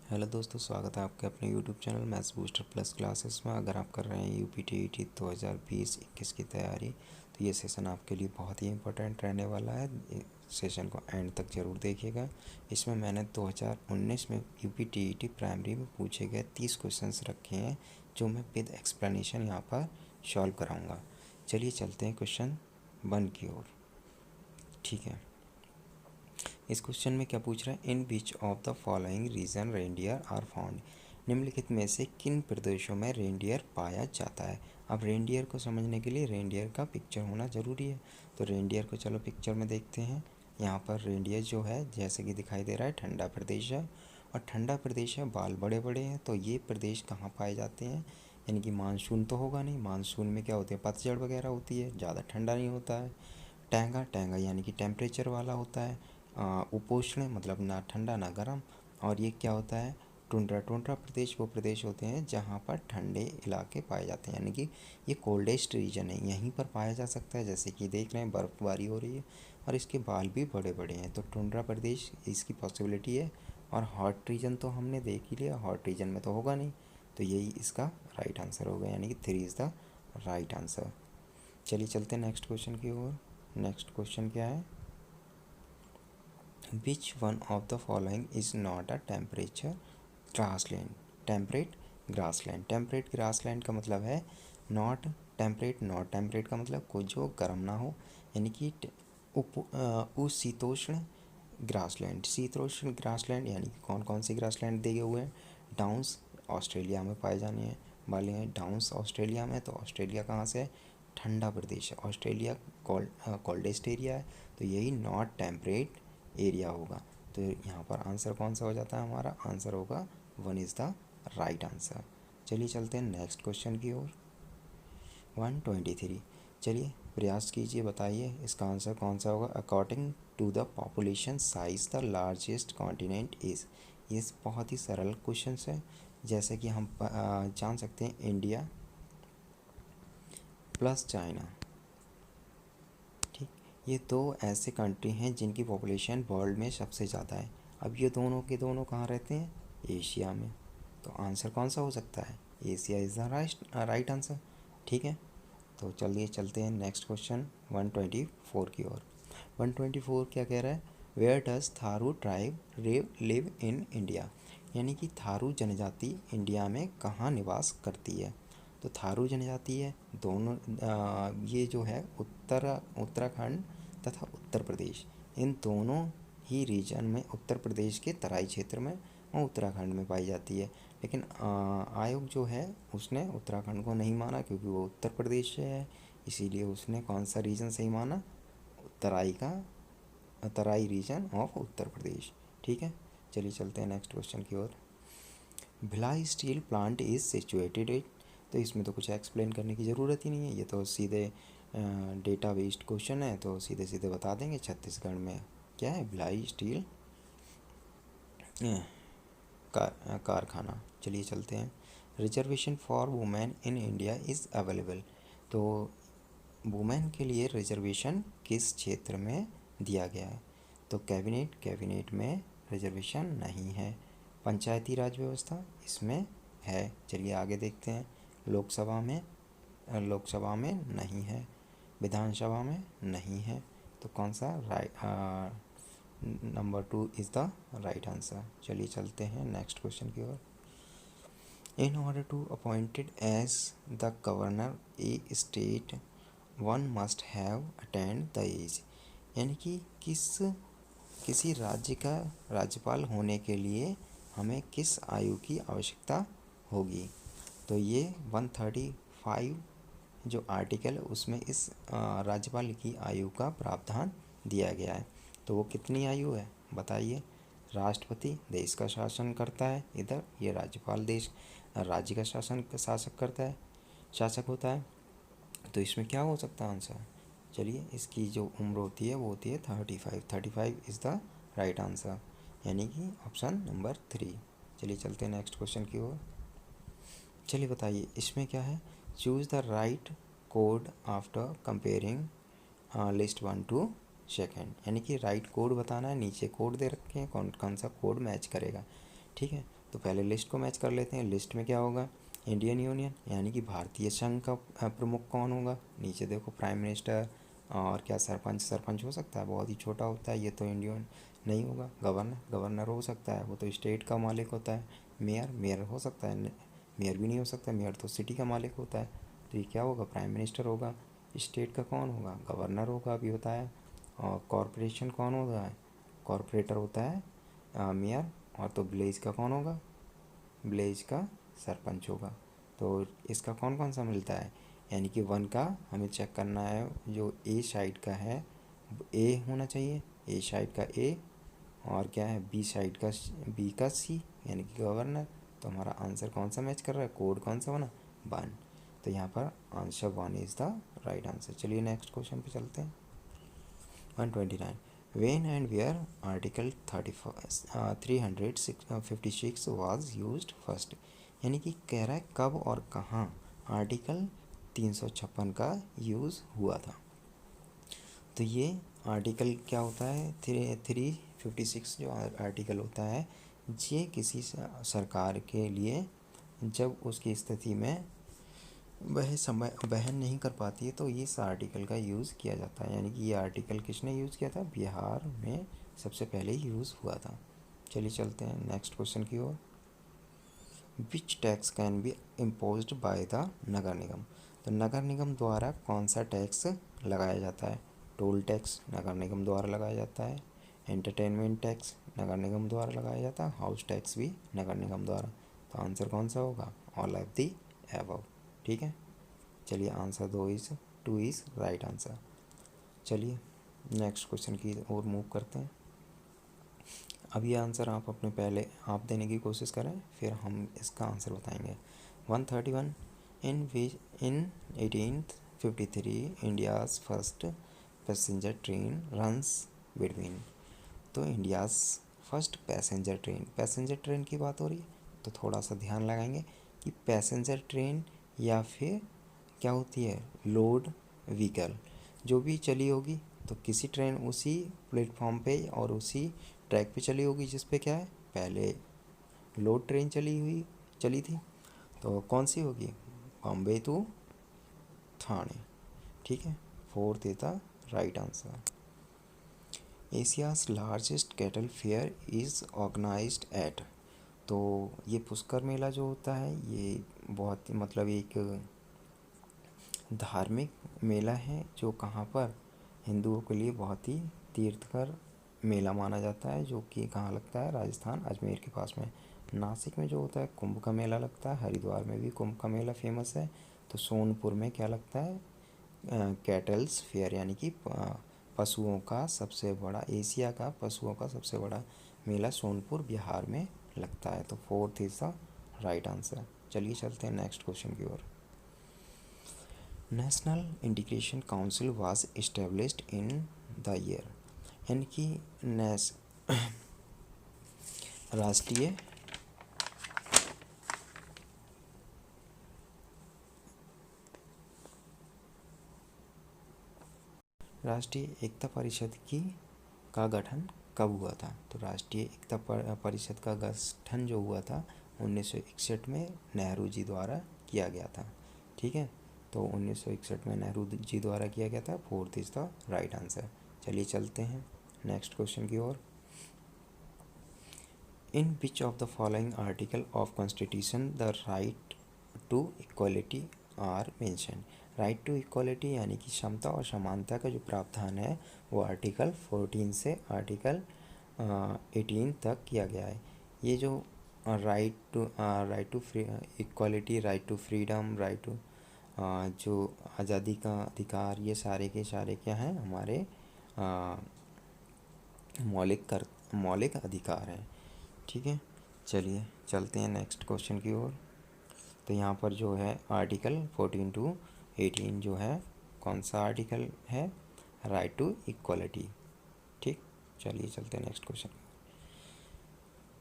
Hello दोस्तों, स्वागत है आपके अपने YouTube channel maths booster plus classes में। अगर आप कर रहे हैं यूपीटीईटी 2020-21 की तैयारी, तो ये सेशन आपके लिए बहुत ही इंपॉर्टेंट रहने वाला है। सेशन को एंड तक ज़रूर देखिएगा। इसमें मैंने 2019 में यूपीटीईटी प्राइमरी में पूछे गए 30 क्वेश्चंस रखे हैं, जो मैं विद एक्सप्लेनेशन यहाँ पर सॉल्व कराऊँगा। चलिए चलते हैं क्वेश्चन 1 की ओर। ठीक है, इस क्वेश्चन में क्या पूछ रहा है, in which of the following region reindeer are found. निम्नलिखित में से किन प्रदेशों में रेंडियर पाया जाता है। अब रेंडियर को समझने के लिए रेंडियर का पिक्चर होना ज़रूरी है, तो रेंडियर को चलो पिक्चर में देखते हैं। यहाँ पर रेंडियर जो है जैसे कि दिखाई दे रहा है, ठंडा प्रदेश है, और ठंडा प्रदेश है, बाल बड़े बड़े हैं। तो ये प्रदेश कहाँ पाए जाते हैं, यानी कि मानसून तो होगा नहीं, मानसून में क्या होते हैं, पतझड़ वगैरह होती है, ज़्यादा ठंडा नहीं होता है। टैंगा टैंगा यानी कि टेम्परेचर वाला होता है। उपोष्ण मतलब ना ठंडा ना गर्म। और ये क्या होता है, टुंड्रा। टुंड्रा प्रदेश वो प्रदेश होते हैं जहाँ पर ठंडे इलाके पाए जाते हैं, यानी कि ये कोल्डेस्ट रीजन है, यहीं पर पाया जा सकता है। जैसे कि देख रहे हैं बर्फ़बारी हो रही है और इसके बाल भी बड़े बड़े हैं, तो टुंड्रा प्रदेश इसकी पॉसिबिलिटी है। और हॉट रीजन तो हमने देख ही लिया, हॉट रीजन में तो होगा नहीं, तो यही इसका राइट आंसर होगा, यानी कि 3 इज़ द राइट आंसर। चलिए चलते हैं नेक्स्ट क्वेश्चन की ओर। नेक्स्ट क्वेश्चन क्या है, Which one of the following is not a temperature grassland? Temperate grassland. Temperate grassland का मतलब है नॉट टेम्परेट। नॉट टेम्परेट का मतलब कोई जो गर्म ना हो, यानी कि शीतोष्ण ग्रासलैंड। शीतोष्ण ग्रासलैंड यानी कि कौन कौन सी ग्रासलैंड दिए हुए हैं, डाउन्स ऑस्ट्रेलिया में पाए जाने हैं वाले हैं। डाउन्स ऑस्ट्रेलिया में, तो ऑस्ट्रेलिया कहाँ से है, ठंडा प्रदेश है। ऑस्ट्रेलिया कोल्डेस्ट एरिया है, तो यही नॉट टेम्परेट एरिया होगा। तो यहाँ पर आंसर कौन सा हो जाता है, हमारा आंसर होगा 1 इज़ द राइट आंसर। चलिए चलते हैं नेक्स्ट क्वेश्चन की ओर। 123। चलिए प्रयास कीजिए, बताइए इसका आंसर कौन सा होगा। According to the population size the largest continent is. ये बहुत ही सरल क्वेश्चन है, जैसे कि हम जान सकते हैं इंडिया प्लस चाइना। ठीक, ये दो ऐसे कंट्री हैं जिनकी पॉपुलेशन वर्ल्ड में सबसे ज़्यादा है। अब ये दोनों के दोनों कहाँ रहते हैं, एशिया में। तो आंसर कौन सा हो सकता है, Asia is the right answer. ठीक है, तो चलिए चलते हैं नेक्स्ट क्वेश्चन 124 की ओर। 124 क्या कह रहा है, where does Tharu tribe live in India. यानी कि थारू जनजाति इंडिया में कहाँ निवास करती है। तो थारू जनजाति है दोनों, ये जो है उत्तराखंड तथा उत्तर प्रदेश, इन दोनों ही रीजन में, उत्तर प्रदेश के तराई क्षेत्र में और उत्तराखंड में पाई जाती है। लेकिन आयोग जो है उसने उत्तराखंड को नहीं माना, क्योंकि वो उत्तर प्रदेश से है, इसीलिए उसने कौन सा रीजन सही माना, तराई रीजन ऑफ उत्तर प्रदेश। ठीक है, चलिए चलते हैं नेक्स्ट क्वेश्चन की ओर। Bhilai steel plant is situated at. तो इसमें तो कुछ एक्सप्लेन करने की ज़रूरत ही नहीं है, ये तो सीधे डेटा बेस्ड क्वेश्चन है, तो सीधे सीधे बता देंगे। छत्तीसगढ़ में क्या है, भिलाई स्टील कारखाना। चलिए चलते हैं। Reservation for women in India is available. तो वुमेन के लिए रिजर्वेशन किस क्षेत्र में दिया गया है। तो कैबिनेट में रिजर्वेशन नहीं है। पंचायती राज व्यवस्था इसमें है। चलिए आगे देखते हैं। लोकसभा में नहीं है। विधानसभा में नहीं है। तो कौन सा number 2 is the right answer. चलिए चलते हैं नेक्स्ट क्वेश्चन की ओर। In order to appointed as the governor a state one must have attend the age. यानी कि किसी राज्य का राज्यपाल होने के लिए हमें किस आयु की आवश्यकता होगी। तो ये 135 जो आर्टिकल है उसमें इस राज्यपाल की आयु का प्रावधान दिया गया है। तो वो कितनी आयु है बताइए। राष्ट्रपति देश का शासन करता है, इधर ये राज्यपाल राज्य का शासक होता है। तो इसमें क्या हो सकता है आंसर। चलिए इसकी जो उम्र होती है वो होती है 35 इज़ द राइट आंसर, यानी कि ऑप्शन नंबर 3। चलिए चलते हैं नेक्स्ट क्वेश्चन की ओर। चलिए बताइए इसमें क्या है, choose the right code after comparing list 1 to 2, यानी कि राइट कोड बताना है। नीचे कोड दे रखे हैं, कौन कौन सा कोड मैच करेगा। ठीक है, तो पहले लिस्ट को मैच कर लेते हैं। लिस्ट में क्या होगा, इंडियन यूनियन यानी कि भारतीय संघ का प्रमुख कौन होगा। नीचे देखो प्राइम मिनिस्टर और क्या सरपंच, सरपंच हो सकता है, बहुत ही छोटा होता है ये तो इंडियन नहीं होगा। गवर्नर, गवर्नर हो सकता है, वो तो स्टेट का मालिक होता है। मेयर, मेयर हो सकता है, मेयर भी नहीं हो सकता, मेयर तो सिटी का मालिक होता है। तो ये क्या होगा, प्राइम मिनिस्टर होगा। स्टेट का कौन होगा, गवर्नर होगा, अभी बताया। और कॉरपोरेशन कौन होता है, कॉरपोरेटर होता है मेयर। और तो विलेज का कौन होगा, विलेज का सरपंच होगा। तो इसका कौन कौन सा मिलता है, यानी कि 1 का हमें चेक करना है, जो ए साइड का है ए होना चाहिए, ए साइड का ए, और क्या है बी साइड का बी का सी यानी कि गवर्नर। तो हमारा आंसर कौन सा मैच कर रहा है, कोड कौन सा बना, 1। तो यहाँ पर answer 1 is the right answer. चलिए नेक्स्ट क्वेश्चन पे चलते हैं। 129 when and where article 356 was used first, यानी कि कह रहा है कब और कहाँ आर्टिकल 356 का यूज़ हुआ था। तो ये आर्टिकल क्या होता है, 356 जो आर्टिकल होता है, ये किसी सरकार के लिए जब उसकी स्थिति में वह नहीं कर पाती है तो इस आर्टिकल का यूज़ किया जाता है। यानी कि ये आर्टिकल किसने यूज़ किया था, बिहार में सबसे पहले यूज़ हुआ था। चलिए चलते हैं नेक्स्ट क्वेश्चन की ओर। Which tax can be imposed by the Nagar Nigam, तो नगर निगम द्वारा कौन सा टैक्स लगाया जाता है। टोल टैक्स नगर निगम द्वारा लगाया जाता है, एंटरटेनमेंट टैक्स नगर निगम द्वारा लगाया जाता है, हाउस टैक्स भी नगर निगम द्वारा। तो आंसर कौन सा होगा, ऑल ऑफ दी अबव। ठीक है, चलिए आंसर 2 इज़ राइट आंसर। चलिए नेक्स्ट क्वेश्चन की ओर मूव करते हैं। अब ये आंसर आप अपने पहले आप देने की कोशिश करें, फिर हम इसका आंसर बताएंगे। 131 इन 1853 India's first passenger train runs between, तो इंडियाज़ फर्स्ट पैसेंजर ट्रेन की बात हो रही है। तो थोड़ा सा ध्यान लगाएंगे कि पैसेंजर ट्रेन या फिर क्या होती है, लोड व्हीकल जो भी चली होगी, तो किसी ट्रेन उसी प्लेटफॉर्म पे और उसी ट्रैक पे चली होगी जिस पे क्या है, पहले लोड ट्रेन चली थी। तो कौन सी होगी, बॉम्बे टू ठाणे। ठीक है, 4th is the right answer. Asia's largest cattle fair is organised at, तो ये पुष्कर मेला जो होता है ये बहुत मतलब एक धार्मिक मेला है जो कहाँ पर हिंदुओं के लिए बहुत ही तीर्थकर मेला माना जाता है, जो कि कहाँ लगता है, राजस्थान अजमेर के पास में। नासिक में जो होता है कुंभ का मेला लगता है, हरिद्वार में भी कुंभ का मेला फेमस है। तो सोनपुर में क्या लगता है, कैटल्स फेयर यानी कि पशुओं का सबसे बड़ा, एशिया का पशुओं का सबसे बड़ा मेला सोनपुर बिहार में लगता है। तो 4th is the right answer. चलिए चलते हैं नेक्स्ट क्वेश्चन की ओर। National Integration Council was established in the year, यानी कि राष्ट्रीय एकता परिषद का गठन कब हुआ था। तो राष्ट्रीय एकता परिषद का गठन जो हुआ था 1961 में नेहरू जी द्वारा किया गया था। ठीक है, तो 1961 में नेहरू जी द्वारा किया गया था। 4th is the right answer. चलिए चलते हैं नेक्स्ट क्वेश्चन की ओर। In which of the following article of constitution the right to equality are mention, right to equality यानी कि समता और समानता का जो प्रावधान है वो आर्टिकल 14 से आर्टिकल 18 तक किया गया है। ये जो right to equality, right to freedom, right to जो आज़ादी का अधिकार, ये सारे के सारे क्या हैं, हमारे मौलिक अधिकार हैं। ठीक है, चलिए चलते हैं नेक्स्ट क्वेश्चन की ओर। तो यहाँ पर जो है आर्टिकल 14 to 18 जो है कौन सा आर्टिकल है, राइट टू इक्वलिटी। ठीक, चलिए चलते हैं next question.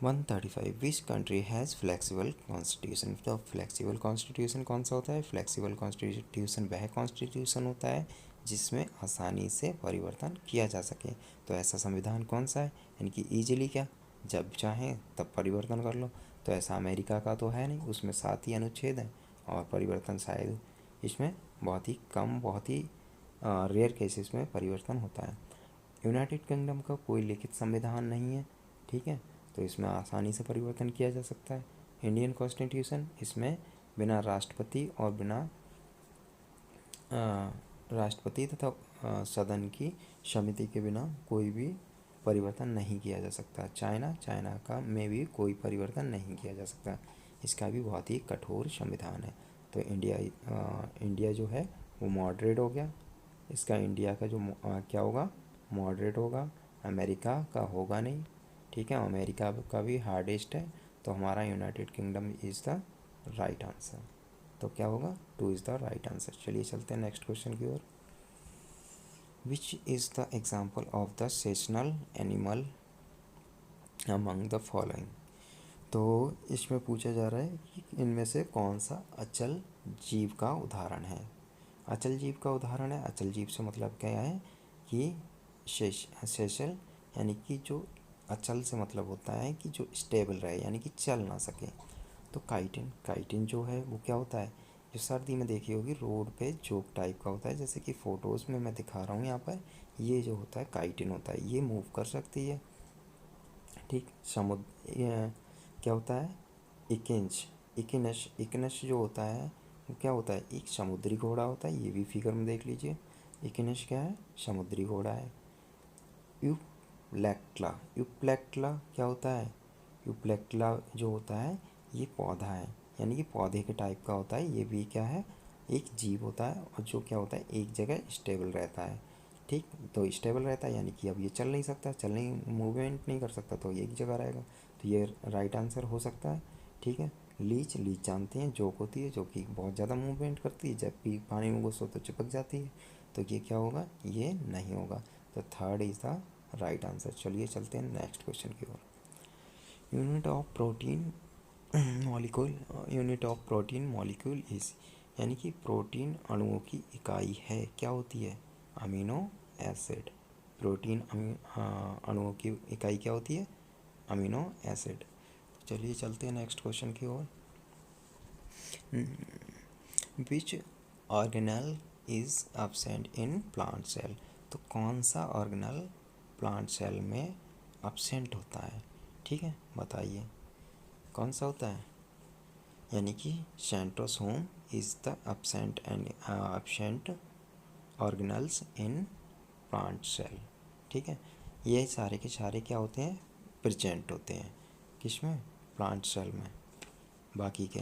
135 which country has flexible constitution, तो फ्लेक्सिबल कॉन्स्टिट्यूशन कौन सा होता है, फ्लेक्सिबल कॉन्स्टिट्यूशन वह कॉन्स्टिट्यूशन होता है जिसमें आसानी से परिवर्तन किया जा सके। तो ऐसा संविधान कौन सा है, यानी कि ईजिली क्या जब चाहें तब परिवर्तन कर लो। तो ऐसा अमेरिका का तो है नहीं, उसमें 7 ही अनुच्छेद हैं और परिवर्तन शायद इसमें बहुत ही कम, बहुत ही रेयर केसेस में परिवर्तन होता है। यूनाइटेड किंगडम का कोई लिखित संविधान नहीं है, ठीक है, तो इसमें आसानी से परिवर्तन किया जा सकता है। इंडियन कॉन्स्टिट्यूशन, इसमें बिना राष्ट्रपति और बिना राष्ट्रपति तथा सदन की समिति के बिना कोई भी परिवर्तन नहीं किया जा सकता। चाइना का में भी कोई परिवर्तन नहीं किया जा सकता, इसका भी बहुत ही कठोर संविधान है। तो इंडिया जो है वो मॉडरेट हो गया, इसका इंडिया का जो क्या होगा, मॉडरेट होगा। अमेरिका का होगा नहीं, ठीक है, अमेरिका का भी हार्डेस्ट है। तो हमारा United kingdom is the right answer. तो क्या होगा, 2 इज़ द राइट आंसर। चलिए चलते हैं नेक्स्ट क्वेश्चन की ओर। Which is the example of the seasonal animal among the following. तो इसमें पूछा जा रहा है कि इनमें से कौन सा अचल जीव का उदाहरण है। अचल जीव का उदाहरण है, अचल जीव से मतलब क्या है कि सेशल यानी कि जो अचल से मतलब होता है कि जो स्टेबल रहे, यानी कि चल ना सके। तो काइटिन जो है वो क्या होता है, जो सर्दी में देखी होगी रोड पे जोक टाइप का होता है, जैसे कि फ़ोटोज़ में मैं दिखा रहा हूँ यहाँ पर, ये जो होता है काइटिन होता है, ये मूव कर सकती है, ठीक। क्या होता है, इकिनश जो होता है वो क्या होता है, एक समुद्री घोड़ा होता है, ये भी फिगर में देख लीजिए। इकिनश क्या है, समुद्री घोड़ा है। यूप्लेक्टला क्या होता है, यूप्लेक्टला जो होता है ये पौधा है, यानी कि पौधे के टाइप का होता है, ये भी क्या है, एक जीव होता है, और जो क्या होता है एक जगह स्टेबल रहता है, ठीक। तो स्टेबल रहता है यानी कि अब ये चल नहीं सकता, मूवमेंट नहीं कर सकता, तो ये एक जगह रहेगा। तो ये राइट आंसर हो सकता है, ठीक है। लीच जानते हैं, जोक होती है जो कि बहुत ज़्यादा मूवमेंट करती है, जब भी पानी में घुसो तो चिपक जाती है, तो ये क्या होगा, ये नहीं होगा। तो 3rd is the right answer. चलिए चलते हैं नेक्स्ट क्वेश्चन की ओर। Unit of protein molecule is, यानी कि प्रोटीन अणुओं की इकाई है, क्या होती है, अमीनो एसिड। प्रोटीन अणुओं की इकाई क्या होती है, अमीनो एसिड। चलिए चलते हैं नेक्स्ट क्वेश्चन की ओर। Which organelle is absent in plant cell. तो कौन सा ऑर्गेनल प्लांट सेल में एब्सेंट होता है, ठीक है, बताइए कौन सा होता है। यानी कि centrosome is the absent organelles in plant cell, ठीक है। ये सारे के सारे क्या होते हैं, प्रेजेंट होते हैं, किसमें, प्लांट सेल में, बाकी के।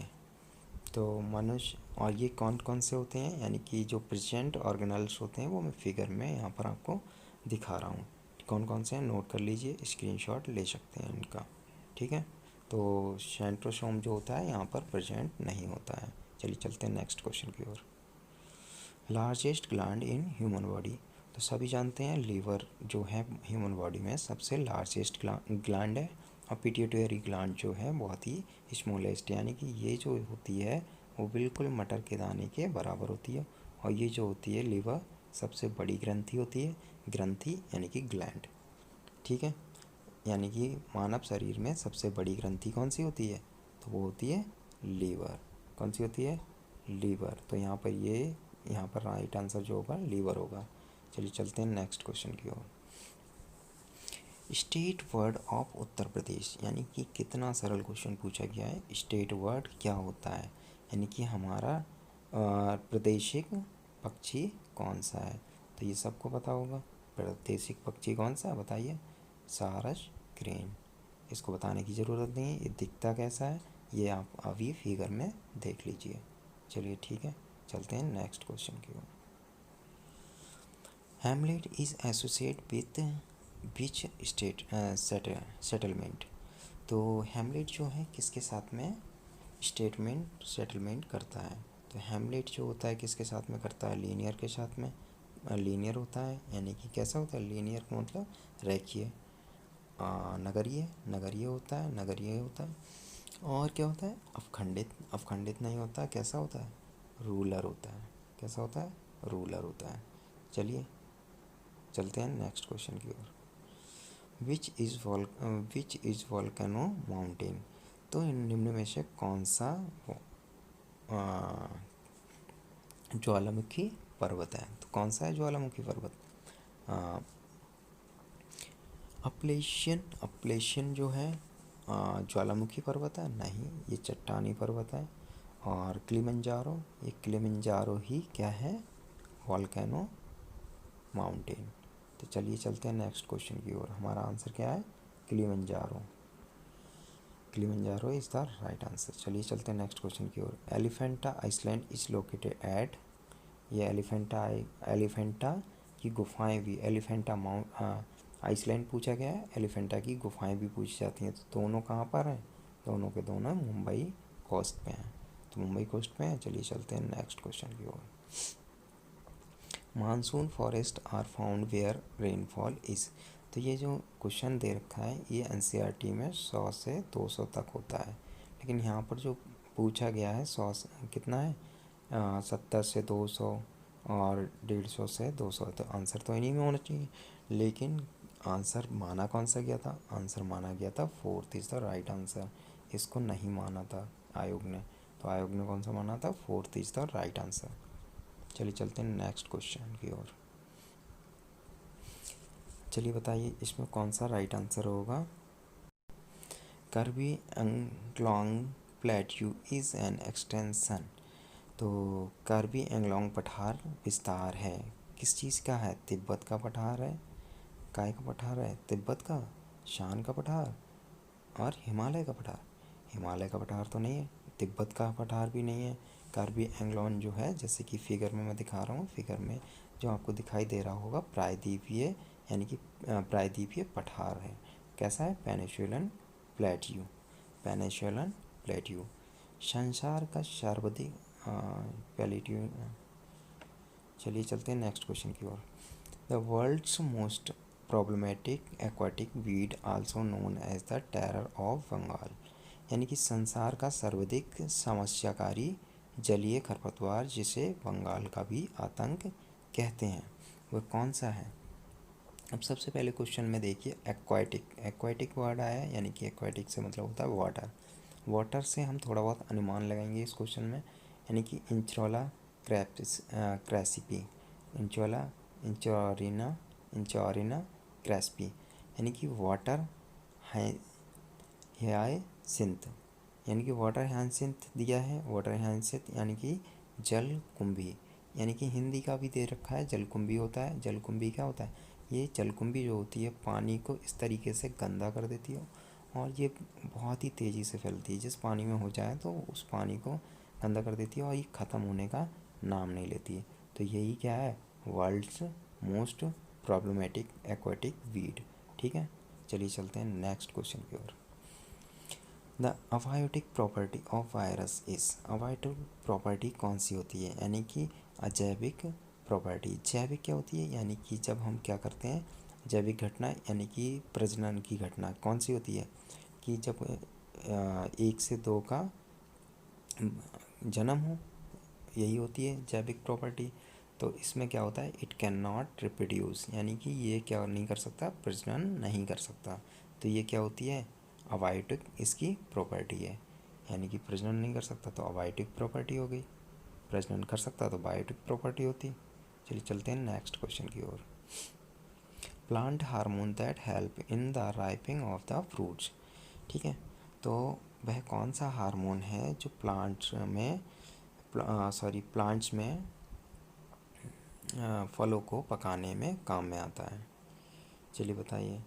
तो मनुष्य, और ये कौन कौन से होते हैं, यानी कि जो प्रेजेंट ऑर्गेनल्स होते हैं वो मैं फिगर में यहाँ पर आपको दिखा रहा हूँ, कौन कौन से हैं, नोट कर लीजिए, स्क्रीनशॉट ले सकते हैं इनका, ठीक है। तो सेंट्रोसोम जो होता है यहाँ पर प्रेजेंट नहीं होता है। चलिए चलते हैं नेक्स्ट क्वेश्चन की ओर। Largest gland in human body. तो सभी जानते हैं लीवर जो है ह्यूमन बॉडी में सबसे लार्जेस्ट ग्लैंड है, और पिट्यूटरी ग्लैंड जो है बहुत ही स्मॉलेस्ट, यानी कि ये जो होती है वो बिल्कुल मटर के दाने के बराबर होती है। और ये जो होती है लीवर सबसे बड़ी ग्रंथि होती है, ग्रंथि यानी कि ग्लैंड, ठीक है। यानी कि मानव शरीर में सबसे बड़ी ग्रंथि कौन सी होती है, तो वो होती है लीवर। कौन सी होती है, लीवर। तो यहाँ पर राइट आंसर जो होगा लीवर होगा। चलिए चलते हैं नेक्स्ट क्वेश्चन की ओर। State word of Uttar Pradesh, यानी कि कितना सरल क्वेश्चन पूछा गया है। स्टेट वर्ड क्या होता है, यानी कि हमारा प्रादेशिक पक्षी कौन सा है। तो ये सबको पता होगा, प्रादेशिक पक्षी कौन सा है बताइए, सारस क्रेन। इसको बताने की ज़रूरत नहीं है, ये दिखता कैसा है ये आप अभी फिगर में देख लीजिए। चलिए ठीक है, चलते हैं नेक्स्ट क्वेश्चन की ओर। Hamlet is associate with which state settlement. तो हैमलेट जो है किसके साथ में सेटलमेंट करता है। तो हैमलेट जो होता है किसके साथ में करता है, लीनियर के साथ में, लीनियर होता है, यानी कि कैसा होता है, लीनियर का मतलब रेखीय। नगरीय होता है। और क्या होता है, अवखंडित नहीं होता, कैसा होता है, रूलर होता है। कैसा होता है, रूलर होता है। चलिए चलते हैं नेक्स्ट क्वेश्चन की ओर। Which is volcano mountain. तो इन निम्न में से कौन सा ज्वालामुखी पर्वत है? तो कौन सा है ज्वालामुखी पर्वत? अपलेशियन जो है ज्वालामुखी पर्वत है? नहीं, ये चट्टानी पर्वत है। और किलिमंजारो, ये किलिमंजारो ही क्या है? Volcano mountain. तो चलिए चलते हैं नेक्स्ट क्वेश्चन की ओर। हमारा आंसर क्या है? Kilimanjaro. Kilimanjaro is the right answer. चलिए चलते हैं नेक्स्ट क्वेश्चन की ओर। Elephanta island is located at. ये एलिफेंटा की गुफाएं भी, एलिफेंटा माउंट आइसलैंड पूछा गया है, एलिफेंटा की गुफाएं भी पूछी जाती हैं। तो दोनों कहाँ पर हैं? दोनों के दोनों मुंबई कोस्ट पे हैं। तो मुंबई कोस्ट पे हैं। चलिए चलते हैं नेक्स्ट क्वेश्चन की ओर। Monsoon forest are found where rainfall is. तो ये जो क्वेश्चन दे रखा है ये एनसीईआरटी में 100 से 200 तक होता है, लेकिन यहाँ पर जो पूछा गया है 100 से कितना है, 70 से 200 और 150 से 200। तो आंसर तो इन्हीं में होना चाहिए, लेकिन आंसर माना कौन सा गया था? आंसर माना गया था 4th is the right answer. इसको नहीं माना था आयोग ने। तो आयोग ने कौन सा माना था? 4th is the right answer. चलिए चलते हैं नेक्स्ट क्वेश्चन की ओर। चलिए बताइए इसमें कौन सा राइट आंसर होगा? Karbi Anglong plateau is an extension. तो कार्बी एंगलोंग पठार विस्तार है किस चीज़ का है? तिब्बत का पठार है? काय का पठार है? तिब्बत का, शान का पठार और हिमालय का पठार। हिमालय का पठार तो नहीं है, तिब्बत का पठार भी नहीं है। कार्बी एंगलोन जो है, जैसे कि फिगर में मैं दिखा रहा हूँ, फिगर में जो आपको दिखाई दे रहा होगा प्रायद्वीपीय, यानी कि प्रायद्वीपीय पठार है। कैसा है? पेनिनसुलन प्लेट्यू। पेनिनसुलन प्लेट्यू संसार का सर्वाधिक प्लेट्यू। चलिए चलते हैं नेक्स्ट क्वेश्चन की ओर। The world's most problematic aquatic weed also known as the terror of Bengal. यानी कि संसार का सर्वाधिक समस्याकारी जलीय खरपतवार जिसे बंगाल का भी आतंक कहते हैं, वह कौन सा है? अब सबसे पहले क्वेश्चन में देखिए एक्वाटिक, एक्वाटिक वर्ड आया है, यानी कि एक्वाटिक से मतलब होता है वाटर। वाटर से हम थोड़ा बहुत अनुमान लगाएंगे इस क्वेश्चन में, यानी कि इंचोला क्रैसिपी, इंचोरिना क्रैस्पी, यानी कि वाटर हायसिंथ, यानी कि वाटर हायसिंथ दिया है। वाटर हायसिंथ यानी कि जल कुंभी, यानी कि हिंदी का भी दे रखा है जलकुंभी होता है। जलकुंभी क्या होता है? ये जलकुंभी जो होती है पानी को इस तरीके से गंदा कर देती है और ये बहुत ही तेज़ी से फैलती है। जिस पानी में हो जाए तो उस पानी को गंदा कर देती है और ये ख़त्म होने का नाम नहीं लेती है। तो यही क्या है? World's most problematic aquatic weed. ठीक है, चलिए चलते हैं नेक्स्ट क्वेश्चन की ओर। The abiotic property of virus is. Abiotic property कौन सी होती है? यानी कि अजैविक प्रॉपर्टी। जैविक क्या होती है? यानी कि जब हम क्या करते हैं, जैविक घटना यानी कि प्रजनन की घटना कौन सी होती है? कि जब 1 से 2 का जन्म हो, यही होती है जैविक प्रॉपर्टी। तो इसमें क्या होता है? इट कैन नॉट रिप्रोड्यूस, यानी कि ये क्या नहीं कर सकता? प्रजनन नहीं कर सकता। तो ये क्या होती है? अबायोटिक इसकी प्रॉपर्टी है, यानी कि प्रजनन नहीं कर सकता तो अबायोटिक प्रॉपर्टी हो गई, प्रजनन कर सकता तो बायोटिक प्रॉपर्टी होती। चलिए चलते हैं नेक्स्ट क्वेश्चन की ओर। Plant hormone that help in the ripening of the fruits. ठीक है, तो वह कौन सा हार्मोन है जो प्लांट्स में फलों को पकाने में काम में आता है? चलिए बताइए।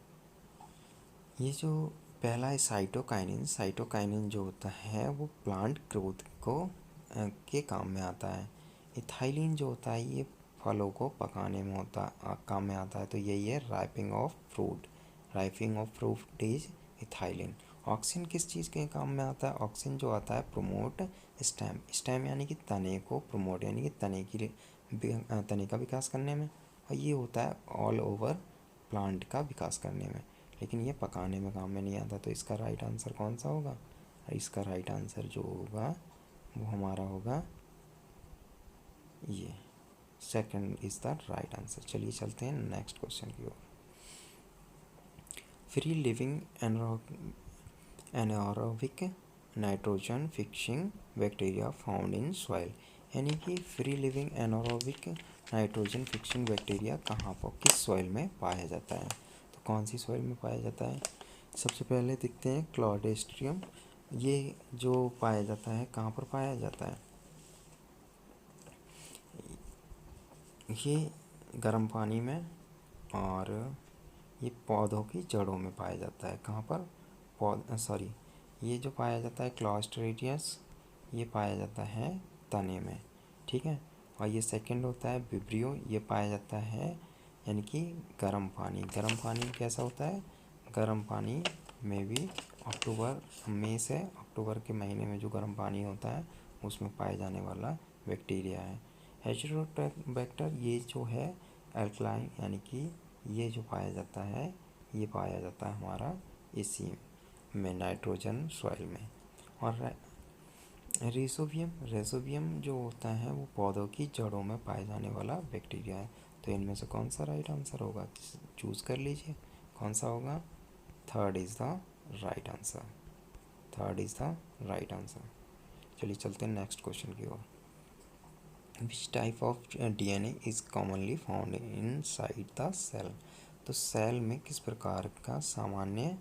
ये जो पहला है साइटोकाइनिन। साइटोकाइनिन जो होता है वो प्लांट ग्रोथ को के काम में आता है। इथाइलिन जो होता है ये फलों को पकाने में काम में आता है। तो यही है ripening of fruit. Ripening of fruit is ethylene. Auxin किस चीज़ के काम में आता है? ऑक्सिन जो आता है प्रमोट स्टेम। स्टेम यानी कि तने को प्रमोट, यानी कि तने का विकास करने में, और ये होता है ऑल ओवर प्लांट का विकास करने में, लेकिन ये पकाने में काम में नहीं आता। तो इसका राइट आंसर कौन सा होगा? इसका राइट आंसर जो होगा वो हमारा होगा ये, second is the right answer. चलिए चलते हैं नेक्स्ट क्वेश्चन की ओर। Free living anaerobic nitrogen fixing bacteria found in soil. यानी कि free living anaerobic nitrogen fixing bacteria कहाँ पर, किस सॉइल में पाया जाता है। तो कौन सी सॉइल में पाया जाता है। सबसे पहले देखते हैं क्लॉस्ट्रिडियम। ये जो पाया जाता है कहाँ पर पाया जाता है, ये गर्म पानी में, और ये पौधों की जड़ों में पाया जाता है। कहाँ पर, ये जो पाया जाता है क्लॉस्ट्रिडियस, ये पाया जाता है तने में, ठीक है। और ये सेकंड होता है विब्रियो, ये पाया जाता है यानी कि गर्म पानी कैसा होता है, गर्म पानी में भी मई से अक्टूबर के महीने में जो गर्म पानी होता है उसमें पाए जाने वाला बैक्टीरिया है। हेटेरोबैक्टर ये जो है अल्कलाइन, यानी कि ये जो पाया जाता है, ये पाया जाता है हमारा इसी में नाइट्रोजन सॉइल में। और रेसोबियम जो होता है वो पौधों की जड़ों में पाए जाने वाला बैक्टीरिया है। तो इनमें से कौन सा राइट आंसर होगा, चूज़ कर लीजिए कौन सा होगा। Third is the right answer, third is the right answer. चलिए चलते हैं नेक्स्ट क्वेश्चन की ओर। Which type of DNA is commonly found inside the cell. तो सेल में किस प्रकार का सामान्य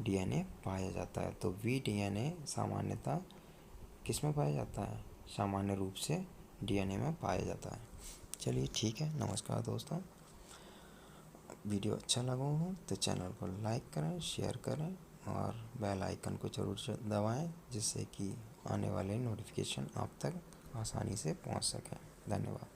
डीएनए पाया जाता है। तो वी डीएनए सामान्यतः किस में पाया जाता है, सामान्य रूप से डीएनए में पाया जाता है। चलिए ठीक है, नमस्कार दोस्तों। वीडियो अच्छा लगा हो तो चैनल को लाइक करें, शेयर करें और बेल आइकन को जरूर दबाएं, जिससे कि आने वाले नोटिफिकेशन आप तक आसानी से पहुंच सकें। धन्यवाद।